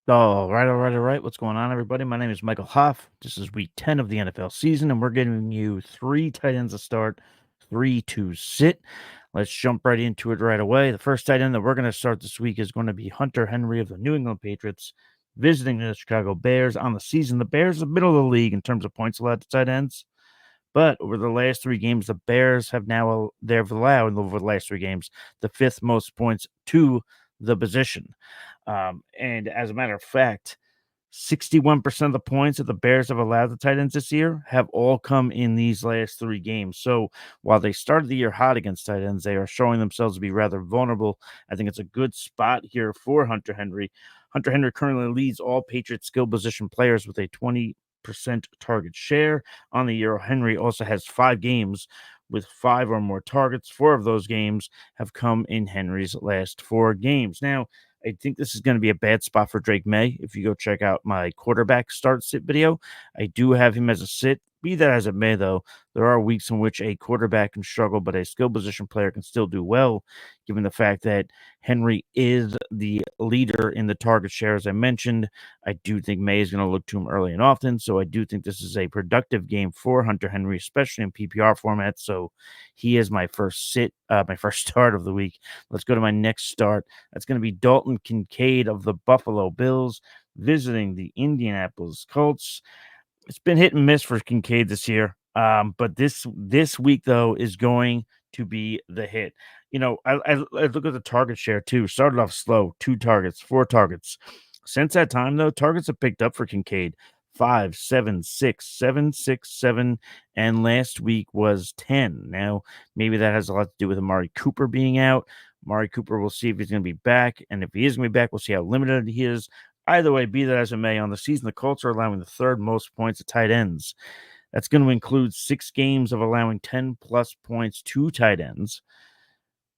All right. What's going on, everybody? My name is Michael Hoff. This is week 10 of the NFL season, and we're giving you three tight ends to start, three to sit. Let's jump right into it right away. The first tight end that we're going to start this week is going to be Hunter Henry of the New England Patriots, visiting the Chicago Bears on the season. The Bears are middle of the league in terms of points allowed to tight ends. But over the last three games, the Bears have now they've allowed over the last three games the fifth most points to the position. And as a matter of fact, 61% of the points that the Bears have allowed the tight ends this year have all come in these last three games. So while they started the year hot against tight ends, they are showing themselves to be rather vulnerable. I think it's a good spot here for Hunter Henry. Hunter Henry currently leads all Patriots skill position players with a 20% target share on the year. Henry also has 5 games with 5 or more targets. 4 of those games have come in Henry's last 4 games. Now, I think this is going to be a bad spot for Drake May. If you go check out my quarterback start sit video, I do have him as a sit. Be that as it may, though, there are weeks in which a quarterback can struggle, but a skill position player can still do well, given the fact that Henry is the leader in the target share, as I mentioned. I do think May is going to look to him early and often, so I do think this is a productive game for Hunter Henry, especially in PPR format. So he is my first sit, my first start of the week. Let's go to my next start. That's going to be Dalton Kincaid of the Buffalo Bills visiting the Indianapolis Colts. It's been hit and miss for Kincaid this year. But this week though is going to be the hit. I look at the target share too. Started off slow, 2 targets, 4 targets. Since that time though, targets have picked up for Kincaid. 5, 7, 6, 7, 6, 7, and last week was 10. Now, maybe that has a lot to do with Amari Cooper being out. Amari Cooper, we'll see if he's going to be back. And if he is going to be back, we'll see how limited he is. Either way, be that as it may, on the season, the Colts are allowing the third most points to tight ends. That's going to include 6 games of allowing 10-plus points to tight ends.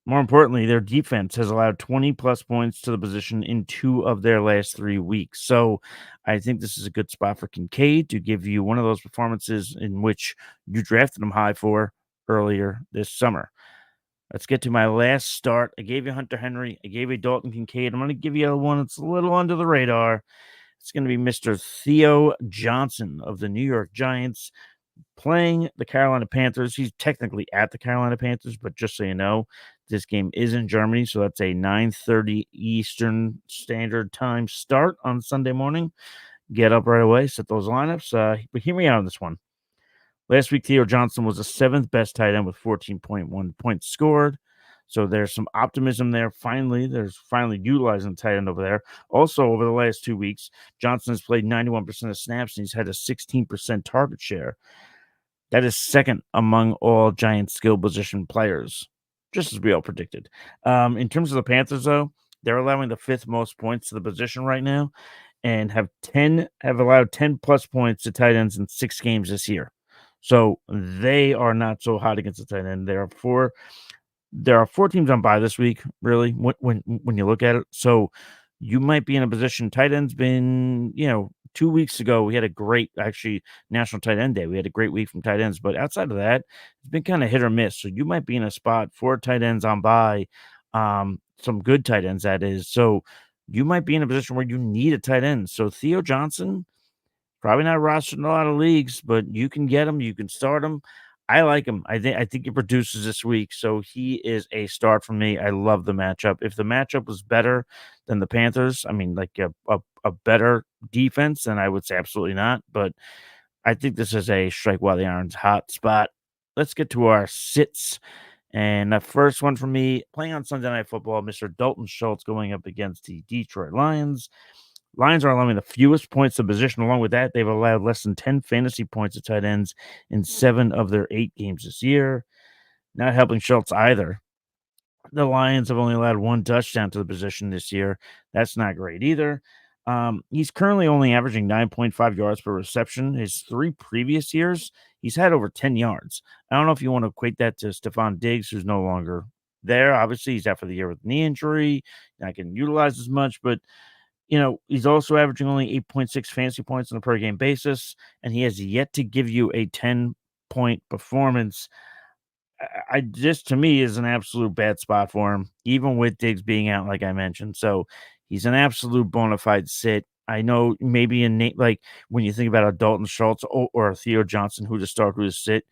More importantly, their defense has allowed 20-plus points to the position in 2 of their last 3 weeks. So I think this is a good spot for Kincaid to give you one of those performances in which you drafted him high for earlier this summer. Let's get to my last start. I gave you Hunter Henry. I gave you Dalton Kincaid. I'm going to give you one that's a little under the radar. It's going to be Mr. Theo Johnson of the New York Giants playing the Carolina Panthers. He's technically at the Carolina Panthers, but just so you know, this game is in Germany, so that's a 9:30 Eastern Standard Time start on Sunday morning. Get up right away, set those lineups. But hear me out on this one. Last week, Theo Johnson was the 7th best tight end with 14.1 points scored. So there's some optimism there. There's finally utilizing tight end over there. Also, over the last 2 weeks, Johnson has played 91% of snaps and he's had a 16% target share. That is second among all Giants skill position players, just as we all predicted. In terms of the Panthers, though, they're allowing the 5th most points to the position right now and have allowed 10-plus points to tight ends in 6 games this year. So they are not so hot against the tight end. There are 4 teams on bye this week, really, when you look at it. So you might be in a position. Tight end's been, 2 weeks ago, we had a great, actually, National Tight End Day. We had a great week from tight ends. But outside of that, it's been kind of hit or miss. So you might be in a spot for tight ends on bye, some good tight ends, that is. So you might be in a position where you need a tight end. So Theo Johnson, probably not rostered in a lot of leagues, but you can get him. You can start him. I like him. I think he produces this week, so he is a start for me. I love the matchup. If the matchup was better than the Panthers, I mean, like a better defense, then I would say absolutely not. But I think this is a strike while the iron's hot spot. Let's get to our sits. And the first one for me, playing on Sunday Night Football, Mr. Dalton Schultz going up against the Detroit Lions. Lions are allowing the fewest points to position. Along with that, they've allowed less than 10 fantasy points to tight ends in 7 of their 8 games this year. Not helping Schultz either. The Lions have only allowed 1 touchdown to the position this year. That's not great either. He's currently only averaging 9.5 yards per reception. His 3 previous years, he's had over 10 yards. I don't know if you want to equate that to Stephon Diggs, who's no longer there. Obviously, he's out for the year with knee injury. Not getting utilized as much, but he's also averaging only 8.6 fantasy points on a per game basis, and he has yet to give you a 10-point performance. Just to me is an absolute bad spot for him, even with Diggs being out, like I mentioned. So he's an absolute bona fide sit. I know maybe a name like when you think about a Dalton Schultz or a Theo Johnson, who to start, who to sit,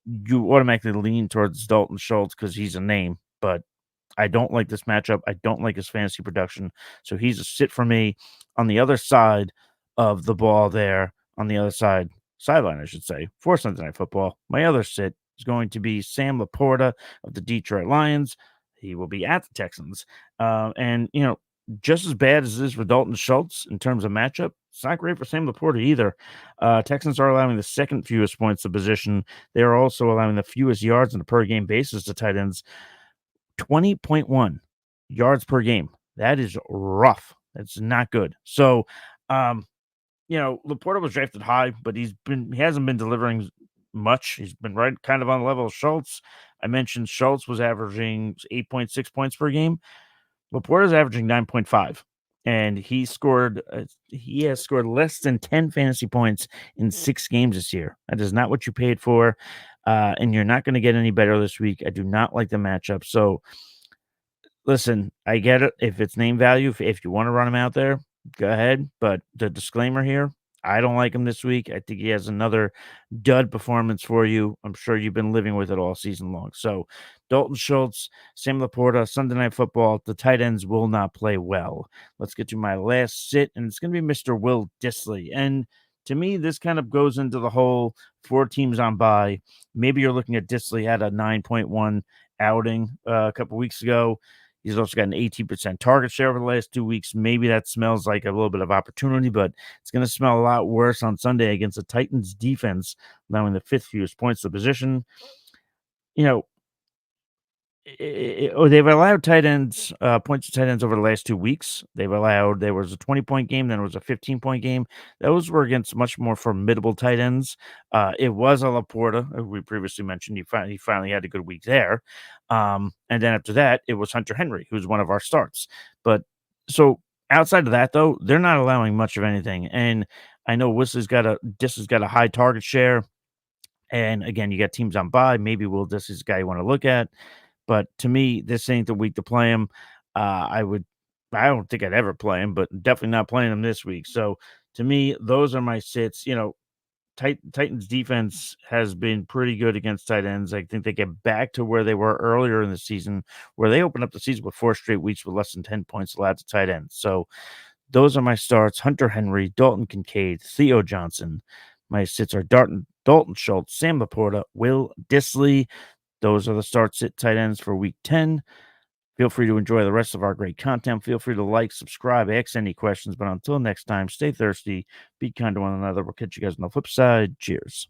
you automatically lean towards Dalton Schultz because he's a name. But I don't like this matchup. I don't like his fantasy production. So he's a sit for me. On the other side of the ball there, on the other sideline, I should say, for Sunday Night Football, my other sit is going to be Sam LaPorta of the Detroit Lions. He will be at the Texans. And, just as bad as it is for Dalton Schultz in terms of matchup, it's not great for Sam LaPorta either. Texans are allowing the second fewest points of position. They are also allowing the fewest yards on a per game basis to tight ends. 20.1 yards per game. That is rough. That's not good. So, LaPorta was drafted high, but he hasn't been delivering much. He's been right kind of on the level of Schultz. I mentioned Schultz was averaging 8.6 points per game. LaPorta's averaging 9.5. And he has scored less than 10 fantasy points in 6 games this year. That is not what you paid for. And you're not going to get any better this week. I do not like the matchup. So listen, I get it. If it's name value, if you want to run him out there, go ahead. But the disclaimer here, I don't like him this week. I think he has another dud performance for you. I'm sure you've been living with it all season long. So Dalton Schultz, Sam LaPorta, Sunday Night Football, the tight ends will not play well. Let's get to my last sit, and it's going to be Mr. Will Dissly. And to me, this kind of goes into the whole 4 teams on bye. Maybe you're looking at Dissly had a 9.1 outing a couple weeks ago. He's also got an 18% target share over the last 2 weeks. Maybe that smells like a little bit of opportunity, but it's going to smell a lot worse on Sunday against the Titans defense, allowing the 5th fewest points of the position. You know, they've allowed tight ends points to tight ends over the last 2 weeks. There was a 20-point game, then it was a 15-point game. Those were against much more formidable tight ends. It was a LaPorta, we previously mentioned. He finally had a good week there. And then after that, it was Hunter Henry, who's one of our starts. But so outside of that, though, they're not allowing much of anything. And I know Dis has got a high target share. And again, you got teams on bye. Maybe Dis is the guy you want to look at. But to me, this ain't the week to play him. I don't think I'd ever play him, but definitely not playing him this week. So to me, those are my sits. Titans defense has been pretty good against tight ends. I think they get back to where they were earlier in the season, where they opened up the season with 4 straight weeks with less than 10 points allowed to tight ends. So those are my starts: Hunter Henry, Dalton Kincaid, Theo Johnson. My sits are Dalton Schultz, Sam LaPorta, Will Dissly. Those are the starts at tight ends for week 10. Feel free to enjoy the rest of our great content. Feel free to like, subscribe, ask any questions. But until next time, stay thirsty, be kind to one another. We'll catch you guys on the flip side. Cheers.